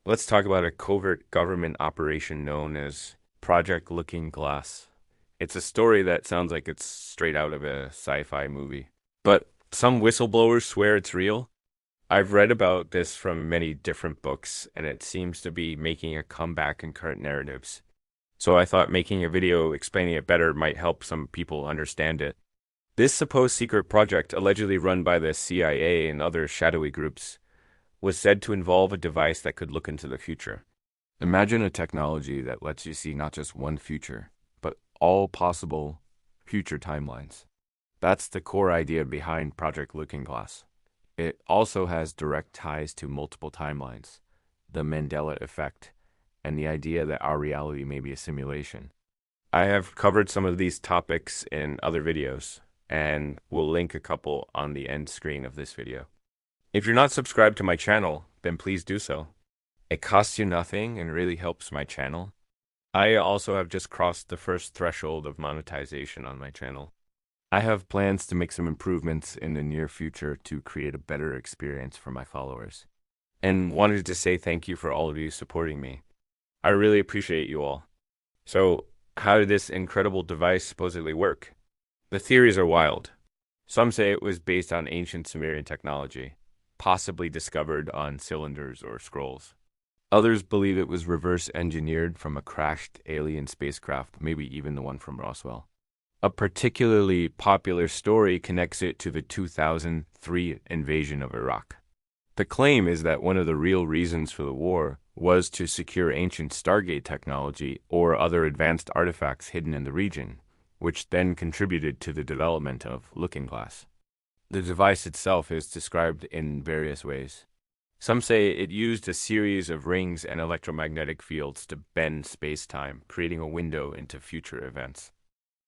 Let's talk about a covert government operation known as Project Looking Glass. It's a story that sounds like it's straight out of a sci-fi movie, but some whistleblowers swear it's real. I've read about this from many different books, and it seems to be making a comeback in current narratives. So I thought making a video explaining it better might help some people understand it. This supposed secret project, allegedly run by the CIA and other shadowy groups, was said to involve a device that could look into the future. Imagine a technology that lets you see not just one future, but all possible future timelines. That's the core idea behind Project Looking Glass. It also has direct ties to multiple timelines, the Mandela effect, and the idea that our reality may be a simulation. I have covered some of these topics in other videos, and will link a couple on the end screen of this video. If you're not subscribed to my channel, then please do so. It costs you nothing and really helps my channel. I also have just crossed the first threshold of monetization on my channel. I have plans to make some improvements in the near future to create a better experience for my followers. And wanted to say thank you for all of you supporting me. I really appreciate you all. So, how did this incredible device supposedly work? The theories are wild. Some say it was based on ancient Sumerian technology, possibly discovered on cylinders or scrolls. Others believe it was reverse engineered from a crashed alien spacecraft, maybe even the one from Roswell. A particularly popular story connects it to the 2003 invasion of Iraq. The claim is that one of the real reasons for the war was to secure ancient Stargate technology or other advanced artifacts hidden in the region, which then contributed to the development of Looking Glass. The device itself is described in various ways. Some say it used a series of rings and electromagnetic fields to bend space-time, creating a window into future events.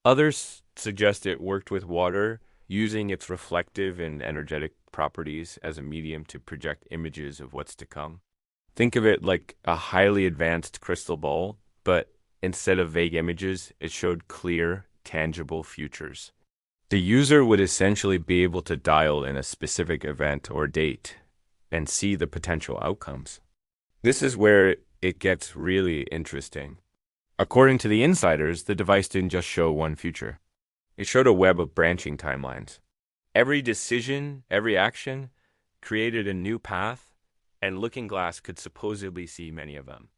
Others suggest it worked with water, using its reflective and energetic properties as a medium to project images of what's to come. Think of it like a highly advanced crystal ball, but instead of vague images, it showed clear, tangible futures. The user would essentially be able to dial in a specific event or date and see the potential outcomes. This is where it gets really interesting. According to the insiders, the device didn't just show one future. It showed a web of branching timelines. Every decision, every action created a new path, and Looking Glass could supposedly see many of them.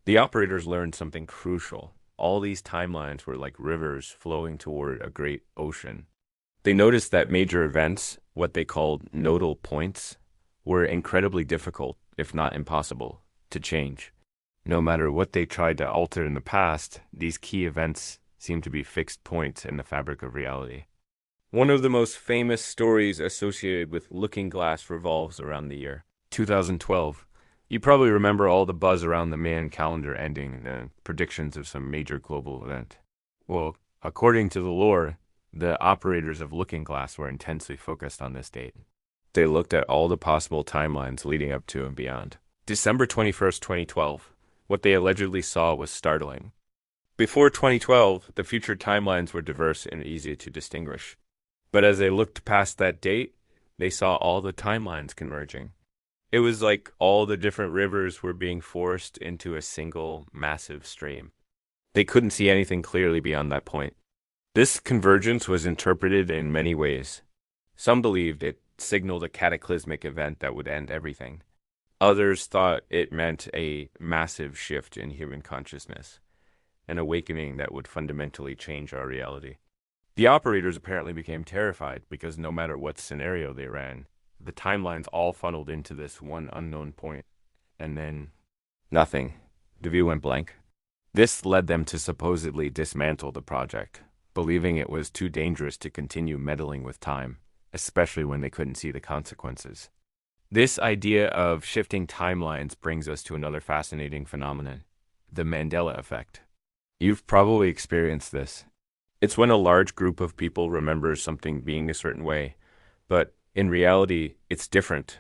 The operators learned something crucial. All these timelines were like rivers flowing toward a great ocean. They noticed that major events, what they called nodal points, were incredibly difficult, if not impossible, to change. No matter what they tried to alter in the past, these key events seem to be fixed points in the fabric of reality. One of the most famous stories associated with Looking Glass revolves around the year 2012. You probably remember all the buzz around the Mayan calendar ending and the predictions of some major global event. Well, according to the lore, the operators of Looking Glass were intensely focused on this date. They looked at all the possible timelines leading up to and beyond. December 21st, 2012. What they allegedly saw was startling. Before 2012, the future timelines were diverse and easy to distinguish. But as they looked past that date, they saw all the timelines converging. It was like all the different rivers were being forced into a single massive stream. They couldn't see anything clearly beyond that point. This convergence was interpreted in many ways. Some believed it signaled a cataclysmic event that would end everything. Others thought it meant a massive shift in human consciousness, an awakening that would fundamentally change our reality. The operators apparently became terrified because no matter what scenario they ran, the timelines all funneled into this one unknown point. And then, nothing. The view went blank. This led them to supposedly dismantle the project, believing it was too dangerous to continue meddling with time, especially when they couldn't see the consequences. This idea of shifting timelines brings us to another fascinating phenomenon, the Mandela effect. You've probably experienced this. It's when a large group of people remembers something being a certain way, but in reality, it's different.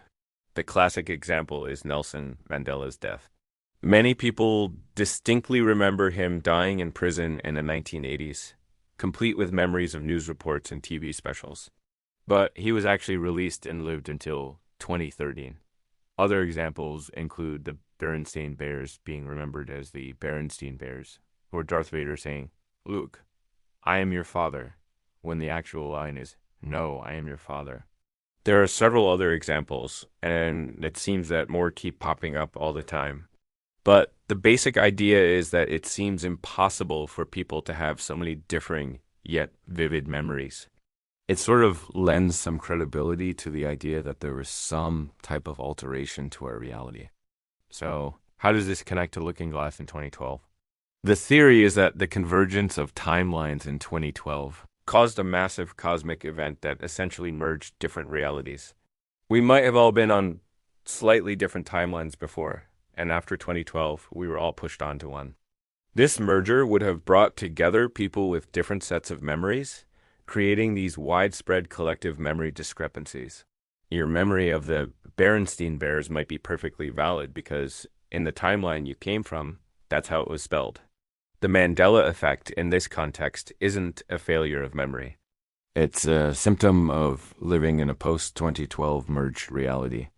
The classic example is Nelson Mandela's death. Many people distinctly remember him dying in prison in the 1980s, complete with memories of news reports and TV specials. But he was actually released and lived until 2013. Other examples include the Berenstain Bears being remembered as the Berenstein Bears, or Darth Vader saying, "Luke, I am your father," when the actual line is, "No, I am your father." There are several other examples, and it seems that more keep popping up all the time. But the basic idea is that it seems impossible for people to have so many differing yet vivid memories. It sort of lends some credibility to the idea that there was some type of alteration to our reality. So, how does this connect to Looking Glass in 2012? The theory is that the convergence of timelines in 2012 caused a massive cosmic event that essentially merged different realities. We might have all been on slightly different timelines before, and after 2012, we were all pushed onto one. This merger would have brought together people with different sets of memories, creating these widespread collective memory discrepancies. Your memory of the Berenstein Bears might be perfectly valid because in the timeline you came from, that's how it was spelled. The Mandela effect in this context isn't a failure of memory. It's a symptom of living in a post-2012 merged reality.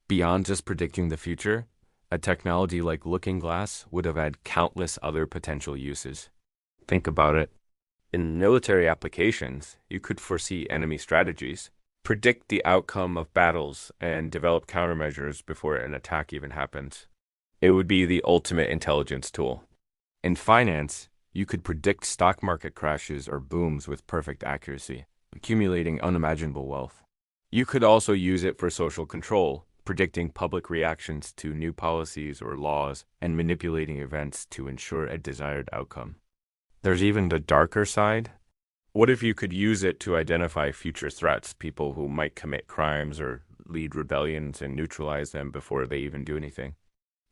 Beyond just predicting the future, a technology like Looking Glass would have had countless other potential uses. Think about it. In military applications, you could foresee enemy strategies, predict the outcome of battles, and develop countermeasures before an attack even happens. It would be the ultimate intelligence tool. In finance, you could predict stock market crashes or booms with perfect accuracy, accumulating unimaginable wealth. You could also use it for social control, predicting public reactions to new policies or laws, and manipulating events to ensure a desired outcome. There's even the darker side. What if you could use it to identify future threats, people who might commit crimes or lead rebellions, and neutralize them before they even do anything?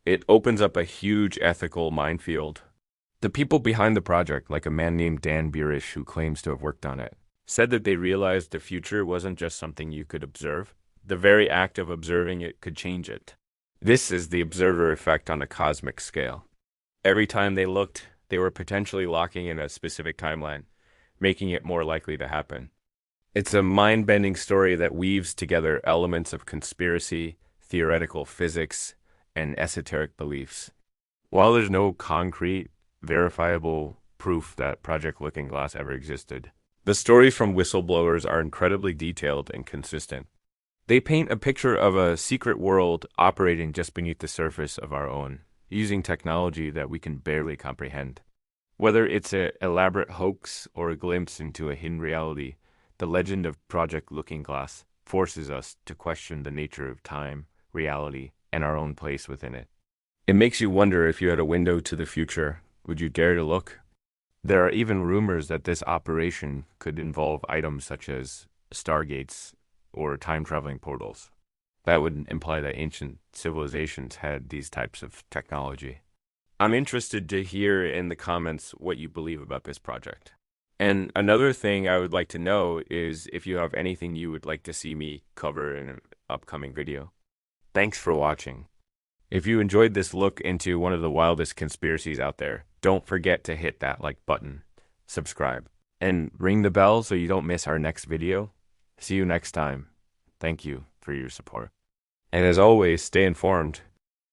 It opens up a huge ethical minefield. The people behind the project, like a man named Dan Burish who claims to have worked on it, said that they realized the future wasn't just something you could observe. The very act of observing it could change it. This is the observer effect on a cosmic scale. Every time they looked, they were potentially locking in a specific timeline, making it more likely to happen. It's a mind-bending story that weaves together elements of conspiracy, theoretical physics, and esoteric beliefs. While there's no concrete, verifiable proof that Project Looking Glass ever existed, the stories from whistleblowers are incredibly detailed and consistent. They paint a picture of a secret world operating just beneath the surface of our own, using technology that we can barely comprehend. Whether it's an elaborate hoax or a glimpse into a hidden reality, the legend of Project Looking Glass forces us to question the nature of time, reality, and our own place within it. It makes you wonder, if you had a window to the future, would you dare to look? There are even rumors that this operation could involve items such as stargates or time-traveling portals. That would imply that ancient civilizations had these types of technology. I'm interested to hear in the comments what you believe about this project. And another thing I would like to know is if you have anything you would like to see me cover in an upcoming video. Thanks for watching. If you enjoyed this look into one of the wildest conspiracies out there, don't forget to hit that like button, subscribe, and ring the bell so you don't miss our next video. See you next time. Thank you for your support. And as always, stay informed.